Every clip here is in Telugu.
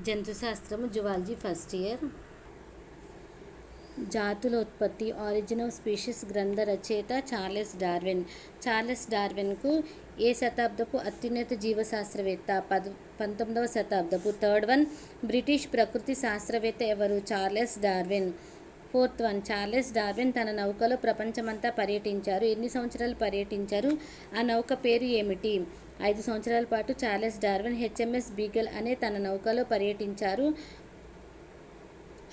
జంతుశాస్త్రము జువాలజీ ఫస్ట్ ఇయర్. జాతుల ఉత్పత్తి ఆరిజిన్ ఆఫ్ స్పీషీస్ గ్రంథ రచయిత చార్లెస్ డార్విన్. చార్లెస్ డార్విన్కు ఏ శతాబ్దపు అత్యున్నత జీవశాస్త్రవేత్త? 19వ శతాబ్దపు. థర్డ్ వన్, బ్రిటిష్ ప్రకృతి శాస్త్రవేత్త ఎవరు? Charles Darwin. Fourth one, Charles Darwin తన నౌకలో ప్రపంచమంతా పర్యటించారు. ఎన్ని సంవత్సరాలు పర్యటించారు? ఆ నౌక పేరు ఏమిటి? 5 సంవత్సరాల పాటు చార్లెస్ డార్విన్ హెచ్ఎంఎస్ బీగల్ అనే తన నౌకలో పర్యటించారు.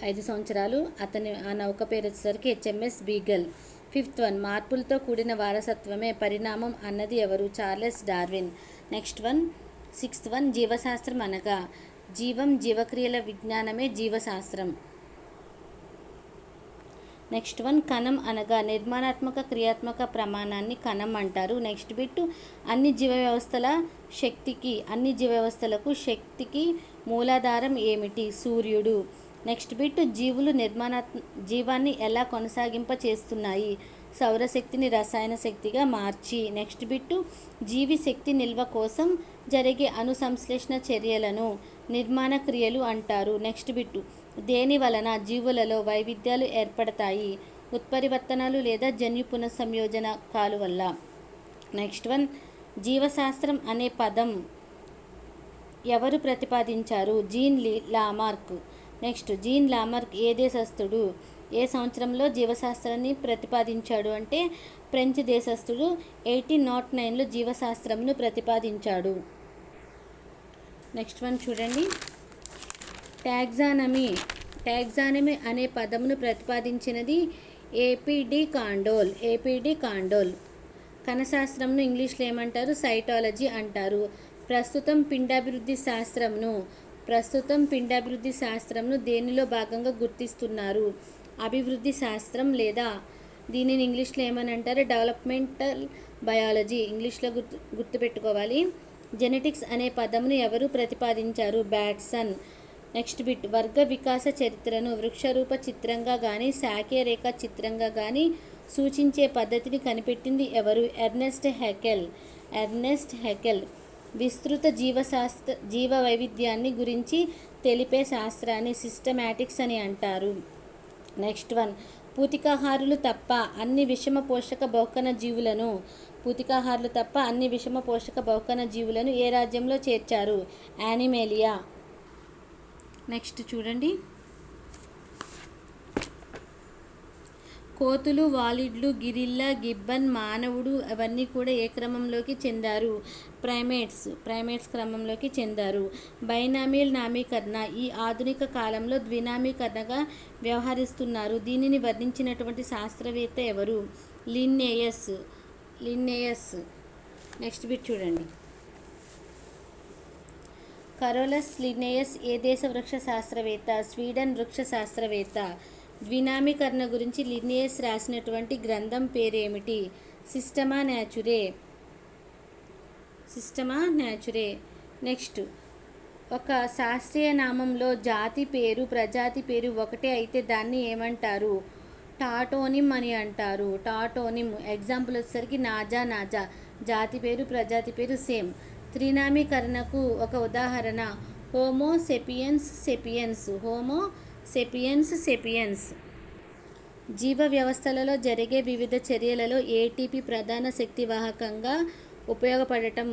5 సంవత్సరాలు. ఆ నౌక పేరు వచ్చేసరికి హెచ్ఎంఎస్ బీగల్. ఫిఫ్త్ వన్, మార్పులతో కూడిన వారసత్వమే పరిణామం అన్నది ఎవరు? Charles Darwin. Next one, sixth one, జీవశాస్త్రం అనగా? జీవం, జీవక్రియల విజ్ఞానమే జీవశాస్త్రం. నెక్స్ట్ వన్, కణం అనగా? నిర్మాణాత్మక క్రియాత్మక ప్రమాణాన్ని కణం అంటారు. నెక్స్ట్ బిట్, అన్ని జీవవ్యవస్థలకు శక్తికి మూలాధారం ఏమిటి? సూర్యుడు. నెక్స్ట్ బిట్, జీవాన్ని ఎలా కొనసాగింప చేస్తున్నాయి? సౌరశక్తిని రసాయన శక్తిగా మార్చి. నెక్స్ట్ బిట్, జీవి శక్తి నిల్వ కోసం జరిగే అణుసంశ్లేషణ చర్యలను నిర్మాణ క్రియలు అంటారు. నెక్స్ట్ బిట్, దేని వలన జీవులలో వైవిధ్యాలు ఏర్పడతాయి? ఉత్పరివర్తనాలు లేదా జన్యు పునఃసంయోజనకాలు వల్ల. నెక్స్ట్ వన్, జీవశాస్త్రం అనే పదం ఎవరు ప్రతిపాదించారు? Jean Lamarck. Next, Jean Lamarck ఏ దేశస్థుడు? ఏ సంవత్సరంలో జీవశాస్త్రాన్ని ప్రతిపాదించాడు అంటే ఫ్రెంచ్ దేశస్థుడు. 1809లో జీవశాస్త్రంను ప్రతిపాదించాడు. నెక్స్ట్ వన్ చూడండి, టాక్సానమీ అనే పదమును ప్రతిపాదించినది ఏపీడి కాండోల్. కణశాస్త్రంను ఇంగ్లీష్లో ఏమంటారు? సైటాలజీ అంటారు. ప్రస్తుతం పిండాభివృద్ధి శాస్త్రంను దేనిలో భాగంగా గుర్తిస్తున్నారు? అభివృద్ధి శాస్త్రం లేదా దీనిని ఇంగ్లీష్లో ఏమని అంటారు? Developmental biology. ఇంగ్లీష్లో గుర్తుపెట్టుకోవాలి. జెనెటిక్స్ అనే పదమును ఎవరు ప్రతిపాదించారు? బ్యాట్సన్. నెక్స్ట్ బిట్, వర్గ వికాస చరిత్రను వృక్షరూప చిత్రంగా కానీ శాఖీయ రేఖా చిత్రంగా కానీ సూచించే పద్ధతిని కనిపెట్టింది ఎవరు? Ernest Haeckel. విస్తృత జీవ వైవిధ్యాన్ని గురించి తెలిపే శాస్త్రాన్ని సిస్టమాటిక్స్ అని అంటారు. నెక్స్ట్ వన్, పూతికాహారులు తప్ప అన్ని విషమ పోషక బహుకణ జీవులను ఏ రాజ్యంలో చేర్చారు? యానిమేలియా. నెక్స్ట్ చూడండి, కోతులు, వాలిడ్లు, గిరిల్లా, గిబ్బన్, మానవుడు అవన్నీ కూడా ఏ క్రమంలోకి చెందారు? ప్రైమేట్స్ క్రమంలోకి చెందారు. బైనామియల్ నామీకరణ ఈ ఆధునిక కాలంలో ద్వినామీకరణగా వ్యవహరిస్తున్నారు. దీనిని వర్ణించినటువంటి శాస్త్రవేత్త ఎవరు? లిన్నేయస్. నెక్స్ట్ బిట్ చూడండి, కరోలస్ లిన్నేయస్ ఏ దేశ వృక్ష శాస్త్రవేత్త? స్వీడన్ వృక్ష శాస్త్రవేత్త. ద్వినామీకరణ గురించి లిన్నేయస్ రాసినటువంటి గ్రంథం పేరేమిటి? సిస్టమా న్యాచురే. నెక్స్ట్, ఒక శాస్త్రీయ నామంలో జాతి పేరు ప్రజాతి పేరు ఒకటే అయితే దాన్ని ఏమంటారు? టాటోనిమ్ అని అంటారు. ఎగ్జాంపుల్ వచ్చేసరికి నాజా. జాతి పేరు ప్రజాతి పేరు సేమ్. త్రినామీకరణకు ఒక ఉదాహరణ హోమో సెపియన్స్. జీవ వ్యవస్థలలో జరిగే వివిధ చర్యలలో ఏటీపీ ప్రధాన శక్తివాహకంగా ఉపయోగపడటం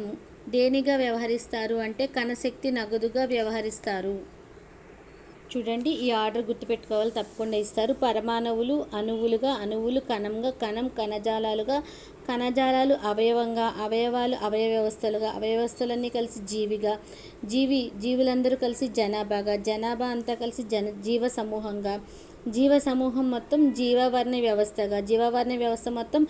దేనిగా వ్యవహరిస్తారు అంటే కణశక్తి నగదుగా వ్యవహరిస్తారు. చూడండి, ఈ ఆర్డర్ గుర్తుపెట్టుకోవాలి, తప్పకుండా ఇస్తారు. పరమాణువులు అణువులుగా, అణువులు కణంగా, కణం కణజాలాలుగా, కణజాలాలు అవయవంగా, అవయవాలు అవయవ వ్యవస్థలుగా, అవయవస్థలన్నీ కలిసి జీవిగా, జీవులందరూ కలిసి జనాభాగా, జనాభా అంతా కలిసి జీవ సమూహంగా, జీవ సమూహం మొత్తం జీవవర్ణ వ్యవస్థగా, జీవవర్ణ వ్యవస్థ మొత్తం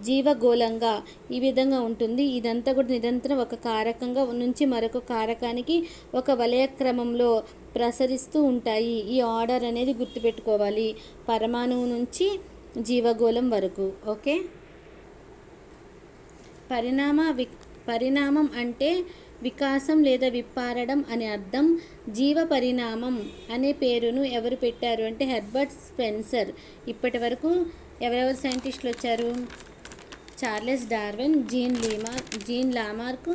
జీవగోళంగా ఈ విధంగా ఉంటుంది. ఇదంతా కూడా నిరంతరం ఒక కారకంగా నుంచి మరొక కారకానికి ఒక వలయ క్రమంలో ప్రసరిస్తూ ఉంటాయి. ఈ ఆర్డర్ అనేది గుర్తుపెట్టుకోవాలి, పరమాణువు నుంచి జీవగోళం వరకు. ఓకే. పరిణామం అంటే వికాసం లేదా విప్పారడం అని అర్థం. జీవ పరిణామం అనే పేరును ఎవరు పెట్టారు అంటే హెర్బర్ట్ స్పెన్సర్. ఇప్పటి వరకు ఎవరెవరు సైంటిస్టులు వచ్చారు? Charles Darwin, Jean Lamarck,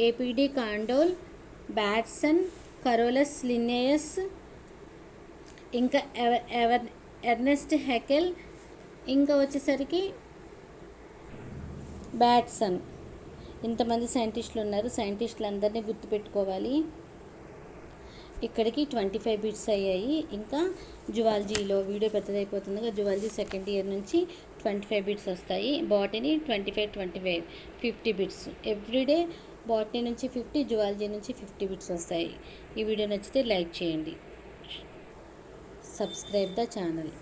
A P de Candolle, Bateson, Carolus Linnaeus, ఇంకా ఎర్నెస్ట్ హెకెల్, ఇంకా వచ్చేసరికి బ్యాట్సన్. ఇంతమంది సైంటిస్టులు ఉన్నారు. సైంటిస్టులు అందరినీ గుర్తుపెట్టుకోవాలి. ఇక్కడికి 25 బిట్స్ అయ్యాయి. ఇంకా జువాలజీలో వీడియో పెద్దదైపోతుందిగా జువాలజీ సెకండ్ ఇయర్ నుంచి 25 బిట్స్ వస్తాయి. Botany 25 50 bits everyday. బాటనీ నుంచి 50, జువాలజీ నుంచి 50 బిట్స్ వస్తాయి. ఈ వీడియో నచ్చితే లైక్ చేయండి, సబ్స్క్రైబ్ ద ఛానల్.